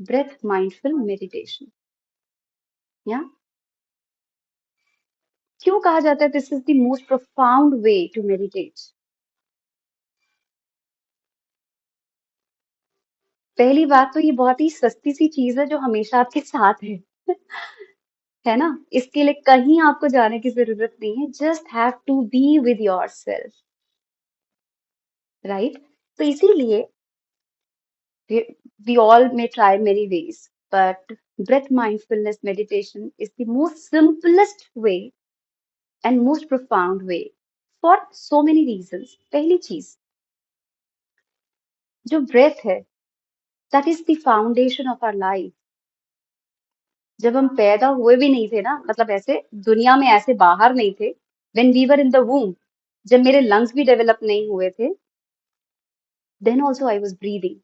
breath mindful meditation. या क्यों कहा जाता है this is the most profound way to meditate? पहली बात तो ये बहुत ही सस्ती सी चीज है जो हमेशा आपके साथ है है ना? इसके लिए कहीं आपको जाने की जरूरत नहीं है, just have to be with yourself, right? तो इसीलिए we all may try many ways, but breath mindfulness meditation is the most simplest way and most profound way for so many reasons. पहली चीज, जो breath है, that is the foundation of our life. जब हम पैदा हुए भी नहीं थे ना, मतलब ऐसे दुनिया में ऐसे बाहर नहीं थे, when we were in the womb, जब मेरे lungs भी develop नहीं हुए थे, then also I was breathing.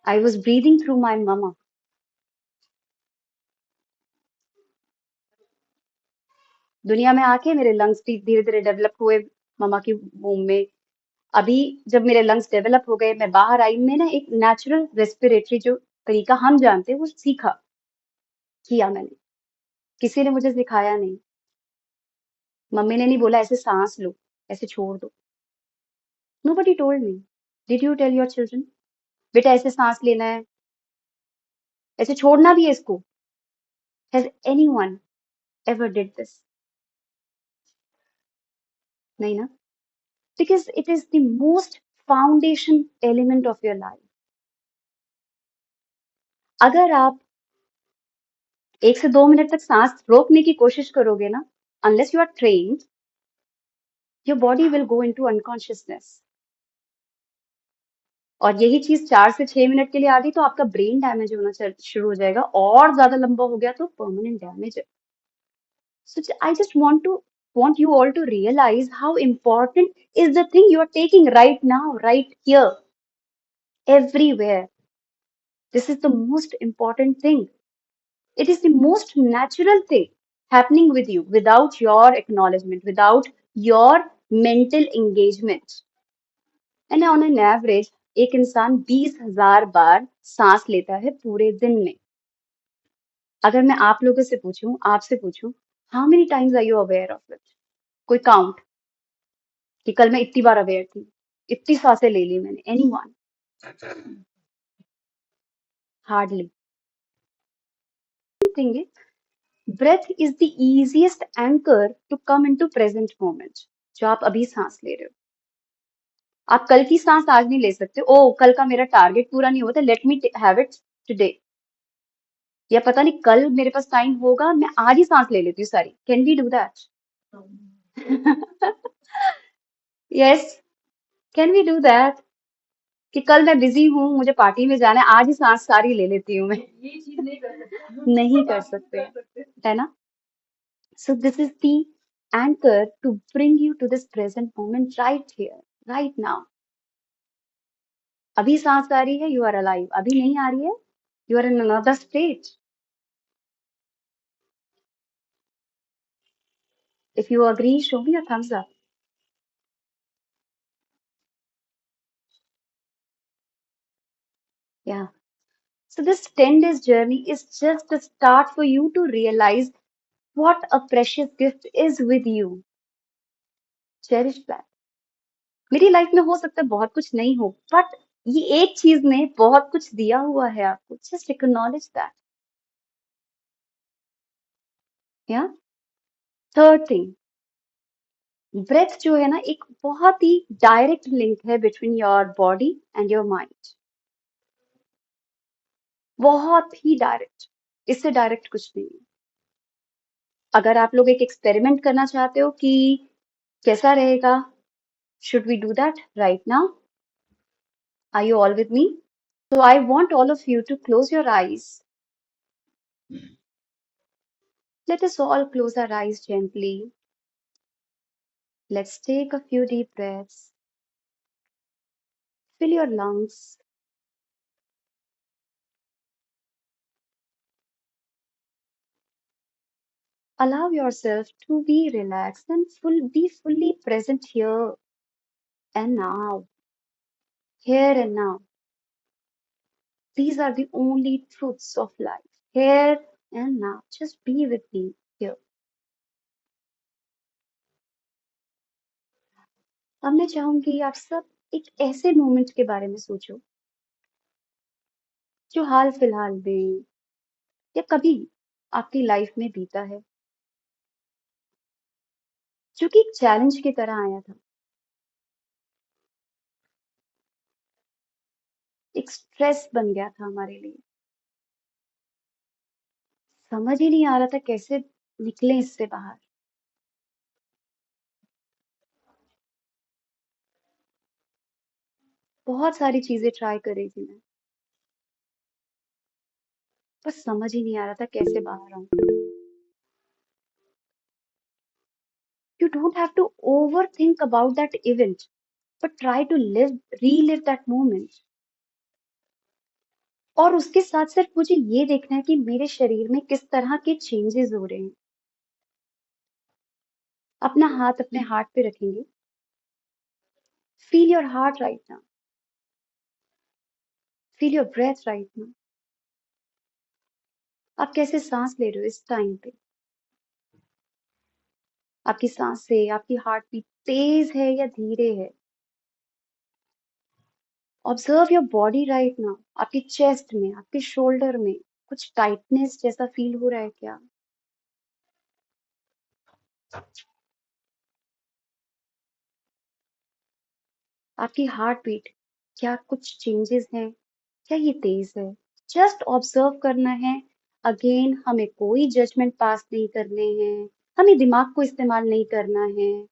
I was breathing through my mama. दुनिया में आके मेरे लंग्स भी धीरे धीरे डेवलप हुए ममा की womb में। अभी जब मेरे लंग्स डेवलप हो गए, मैं बाहर आई, मैंने एक नेचुरल रेस्पिरेटरी जो तरीका हम जानते हैं वो सीखा, किया मैंने। किसी ने मुझे सिखाया नहीं। मम्मी ने नहीं बोला ऐसे सांस लो, ऐसे छोड़ दो। Nobody told me. Did you tell your children? बेटा ऐसे सांस लेना है, ऐसे छोड़ना भी है इसको। Has anyone ever did this? नहीं ना? Because it is the most foundation element of your life. अगर आप 1 से 2 मिनट तक सांस रोकने की कोशिश करोगे ना, unless you are trained, your body will go into unconsciousness. और यही चीज 4 से 6 मिनट के लिए आ गई तो आपका ब्रेन डैमेज होना शुरू हो जाएगा, और ज्यादा लंबा हो गया तो परमानेंट डैमेज है। So I just want you all to realize how important is the thing you are taking right now, right here, everywhere. This is the most important thing. It is the most natural thing happening with you without your acknowledgement, without your mental engagement. And on an average, एक इंसान 20,000 बार सांस लेता है पूरे दिन में। अगर मैं आप लोगों से पूछूं, आपसे पूछूं, how many times are you aware of it? कोई काउंट कि कल मैं इतनी बार अवेयर थी, इतनी सांसें ले ली मैंने? Anyone? Hardly. Thing is, breath is the easiest anchor to come into present moment. जो आप अभी सांस ले रहे हो, आप कल की सांस आज नहीं ले सकते। ओ, कल का मेरा टारगेट पूरा नहीं हुआ था, let me have it today. या पता नहीं कल मेरे पास टाइम होगा, मैं आज ही सांस ले लेती हूँ सारी। Can we do that? Yes, can we do that? कि कल मैं बिजी हूँ, मुझे पार्टी में जाना है, आज ही सांस सारी ले लेती हूँ मैं। ये चीज नहीं कर सकते, नहीं कर सकते, है ना? So this is the anchor to bring you to this present moment, right here, right now. अभी सांस आ रही है, यू आर अलाइव। अभी नहीं आ रही है, you are in another state. If you agree, show me your thumbs up. Yeah. So this 10 days journey is just a start for you to realize what a precious gift is with you. Cherish that. मेरी life में हो सकता है बहुत कुछ नहीं हो, but ये एक चीज ने बहुत कुछ दिया हुआ है आपको। Just acknowledge that. या थर्ड थिंग, ब्रेथ जो है ना, एक बहुत ही डायरेक्ट लिंक है between your body and your mind. बहुत ही डायरेक्ट, इससे डायरेक्ट कुछ नहीं है। अगर आप लोग एक एक्सपेरिमेंट करना चाहते हो कि कैसा रहेगा, should we do that right now? Are you all with me? So I want all of you to close your eyes. Let us all close our eyes gently. Let's take a few deep breaths. Fill your lungs. Allow yourself to be relaxed and be fully present here and now. Here and now. These are the only truths of life. Here and now. Just be with me here. अब मैं चाहूंगी आप सब एक ऐसे moment के बारे में सोचो जो हाल फिलहाल में या कभी आपकी लाइफ में बीता है, जो कि एक चैलेंज की तरह आया था, एक स्ट्रेस बन गया था हमारे लिए। समझ ही नहीं आ रहा था कैसे निकले इससे बाहर। बहुत सारी चीजें ट्राई कर रही थी मैं, बस समझ ही नहीं आ रहा था कैसे बाहर आऊं। You don't have to overthink about that event, but try to relive that moment. और उसके साथ सिर्फ मुझे ये देखना है कि मेरे शरीर में किस तरह के चेंजेस हो रहे हैं। अपना हाथ अपने हार्ट पे रखेंगे। Feel your heart right now. Feel your breath right now. आप कैसे सांस ले रहे हो इस टाइम पे? आपकी सांसें, आपकी हार्ट बीट तेज है या धीरे है? Observe your body right now. आपकी चेस्ट में, आपके शोल्डर में कुछ टाइटनेस जैसा फील हो रहा है क्या? आपकी हार्ट बीट, क्या कुछ चेंजेस हैं? क्या ये तेज है? जस्ट ऑब्जर्व करना है। अगेन हमें कोई जजमेंट पास नहीं करने हैं, हमें दिमाग को इस्तेमाल नहीं करना है।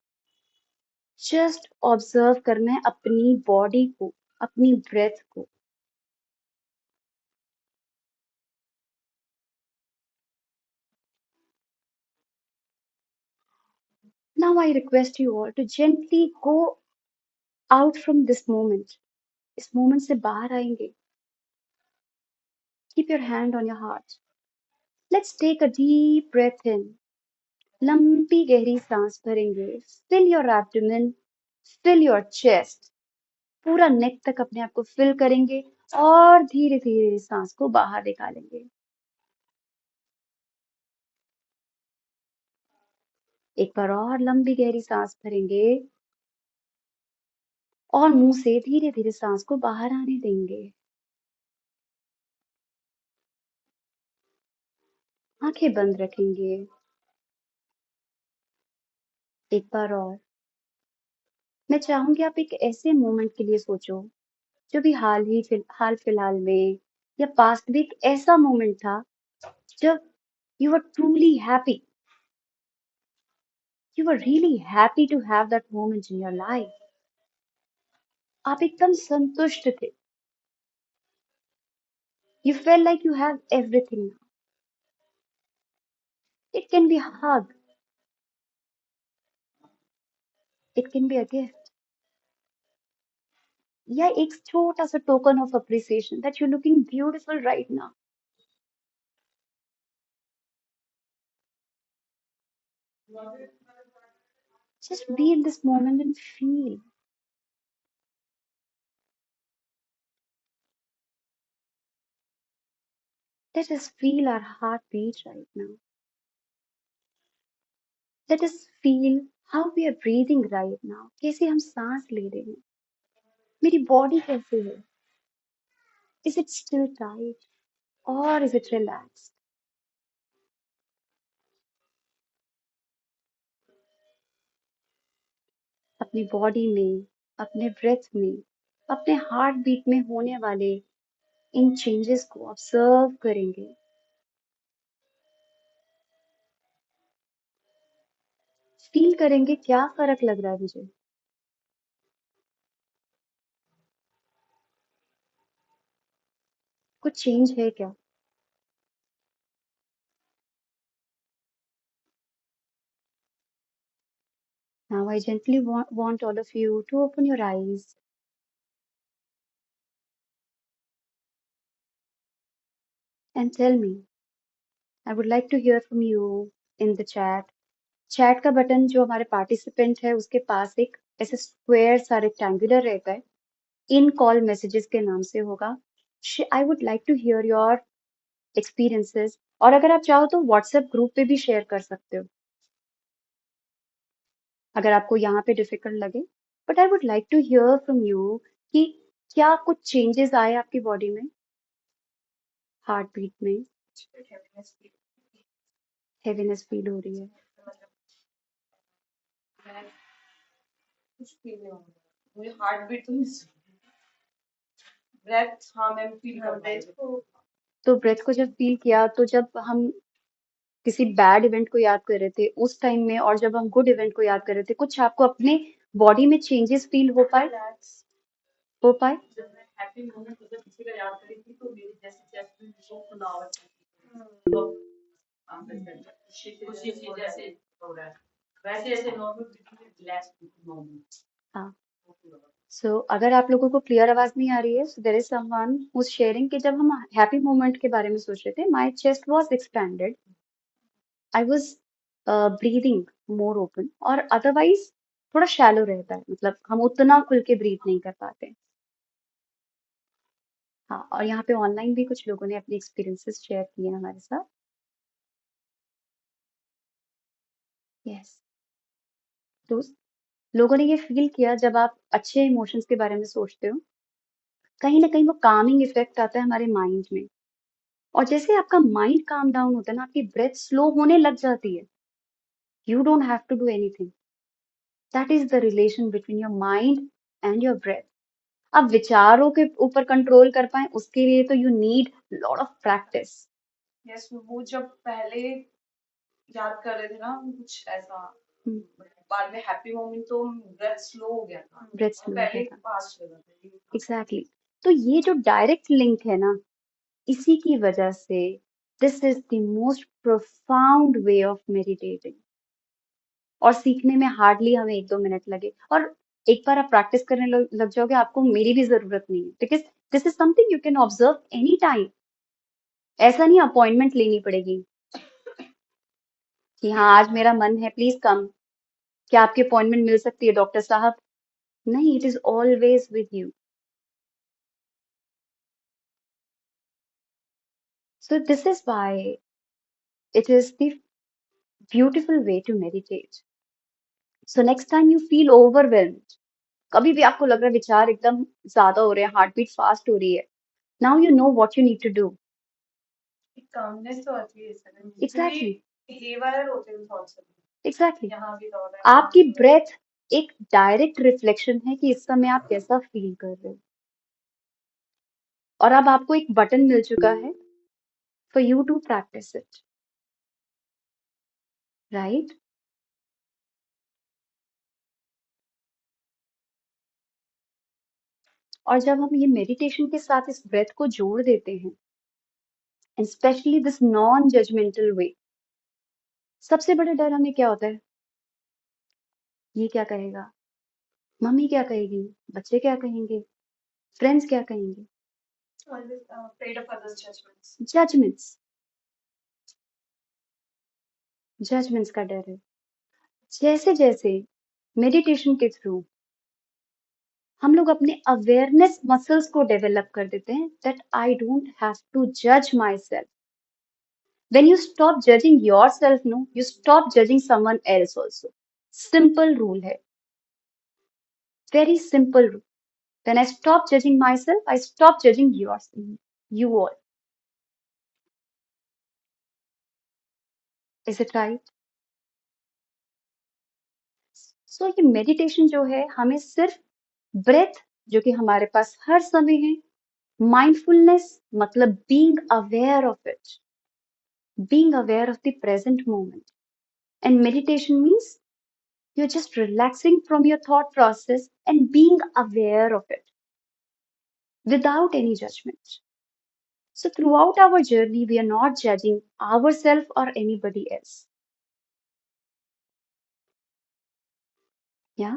जस्ट ऑब्जर्व करना है अपनी बॉडी को, अपनी ब्रेथ को। Now I request you all to gently go out from this moment. इस मोमेंट से बाहर आएंगे। Keep your hand on your heart. Let's take a deep breath in. लंबी गहरी सांस भरेंगे। Fill your abdomen, fill your chest. पूरा neck तक अपने आप को फिल करेंगे और धीरे धीरे सांस को बाहर निकालेंगे। एक बार और लंबी गहरी सांस भरेंगे और मुंह से धीरे धीरे सांस को बाहर आने देंगे। आंखें बंद रखेंगे। एक बार और मैं चाहूंगी आप एक ऐसे मोमेंट के लिए सोचो जो भी हाल फिलहाल में या पास्ट में एक ऐसा मोमेंट था जब you were truly happy, you were really happy to have that moment in your life. आप एकदम संतुष्ट थे। You felt like you have everything now. It can be a hug, it can be a gift, या एक छोटा सा token of appreciation that you're looking beautiful right now. Just be in this moment and feel. Let us feel our heartbeat right now. Let us feel how we are breathing right now. कैसे हम सांस ले रहे हैं? मेरी body कैसे है? Is it still tight or is it relaxed? अपनी body में, अपने breath में, अपने heartbeat में होने वाले इन चेंजेस को ऑब्जर्व करेंगे। फील करेंगे क्या फर्क लग रहा है मुझे। कुछ चेंज है क्या? Now I gently want all of you to open your eyes and tell me. I would like to hear from you in the chat. Chat का बटन जो हमारे पार्टिसिपेंट है उसके पास एक ऐसे स्क्वायर सा रेक्टेंगुलर रहता है, इन कॉल मैसेजेस के नाम से होगा। I would like to hear your experiences, और अगर आप चाहो तो व्हाट्सएप ग्रुप पे भी शेयर कर सकते हो अगर आपको यहाँ पे डिफिकल्ट लगे। But I would like to hear from you कि क्या कुछ चेंजेस आए आपकी बॉडी में, हार्ट बीट में, हेवीनेस फील हो रही है? कुछ फील नहीं होगा, मुझे हार्ट बीट तो नहीं, ब्रेथ हाँ मैं फील कर पा रही हूँ। तो ब्रेथ को जब फील किया, तो जब हम किसी बैड इवेंट को याद कर रहे थे उस टाइम में, और जब हम गुड इवेंट को याद कर रहे थे, कुछ आपको अपने बॉडी में चेंजेस फील हो पाए? हो पाए? जब मैं हैप्पी मोमेंट मतलब किसी का याद करी थी तो मेरी जैसे चेस्ट में जो फुलावट थी, तो खुशी से जैसे हो रहा है वैसे ऐसे नॉर्मल बिल्कुल रिलैक्स मोमेंट। हाँ। सो अगर आप लोगों को क्लियर आवाज नहीं आ रही है, so there is someone who is sharing कि जब हम हैप्पी मोमेंट के बारे में सोच रहे थे, my chest was expanded, I was breathing more open, और अदरवाइज थोड़ा शैलो रहता है, मतलब हम उतना खुल के ब्रीथ नहीं कर पाते। हाँ, और यहाँ पे ऑनलाइन भी कुछ लोगों ने अपने एक्सपीरियंसेस शेयर किए हैं हमारे साथ। यस। तो लोगों ने ये फील किया, जब आप अच्छे इमोशंस के बारे में सोचते हो, कहीं ना कहीं वो कामिंग इफेक्ट आता है हमारे माइंड में, और जैसे आपका माइंड काम डाउन होता है ना, आपकी ब्रेथ स्लो होने लग जाती है। You don't have to do anything, that is the relation between your mind and your breath. अब विचारों के ऊपर कंट्रोल कर पाए, उसके लिए तो you need lot of practice. Yes वो जब पहले याद कर रहे थे ना कुछ ऐसा, बाद में हैप्पी मोमेंट तो ब्रेथ स्लो हो गया था, ब्रेथ और स्लो हो पहले गया था। फास्ट लगा था। एग्जैक्टली। तो ये जो डायरेक्ट लिंक है ना, इसी की वजह से this is the most profound way of meditating, और सीखने में हार्डली हमें 1-2 मिनट लगे, और एक बार आप प्रैक्टिस करने लग जाओगे, आपको मेरी भी जरूरत नहीं है, because this is something you can observe any time. ऐसा नहीं अपॉइंटमेंट लेनी पड़ेगी कि हाँ आज मेरा मन है, प्लीज कम, क्या आपकी अपॉइंटमेंट मिल सकती है डॉक्टर साहब? नहीं, it is always with you. So this is why it is the beautiful way to meditate. So next time you feel overwhelmed, कभी भी आपको लग रहा है विचार एकदम ज्यादा हो रहे हैं, हार्ट बीट फास्ट हो रही है, now you know what you need to do. एक कामनेस तो आती है इसमें, Exactly. क्योंकि हेवायर होते हैं थॉट्स Exactly. यहाँ भी दौड़ आपकी ब्रेथ एक डायरेक्ट रिफ्लेक्शन है कि इस समय आप कैसा फील कर रहे हो, और अब आपको एक बटन मिल चुका है for you to practice it, right? और जब हम ये मेडिटेशन के साथ इस ब्रेथ को जोड़ देते हैं, and specially this non judgmental way, सबसे बड़ा डर हमें क्या होता है? ये क्या कहेगा, मम्मी क्या कहेगी, बच्चे क्या कहेंगे, फ्रेंड्स क्या कहेंगे, afraid of others' judgments. Judgments, judgments का डर है। जैसे जैसे मेडिटेशन के थ्रू हम लोग अपने अवेयरनेस मसल्स को डेवलप कर देते हैं, that I don't have to जज myself. When you stop judging yourself, no, you stop judging someone else also. Simple rule है, very simple rule. When I stop judging myself, I stop judging you all. Is it right? So ये meditation जो है, हमें सिर्फ breath, जो कि हमारे पास हर समय है, माइंडफुलनेस मतलब being aware of the present moment, and meditation means you're just relaxing from your thought process and being aware of it without any judgment. So throughout our journey, we are not judging ourselves or anybody else. Yeah.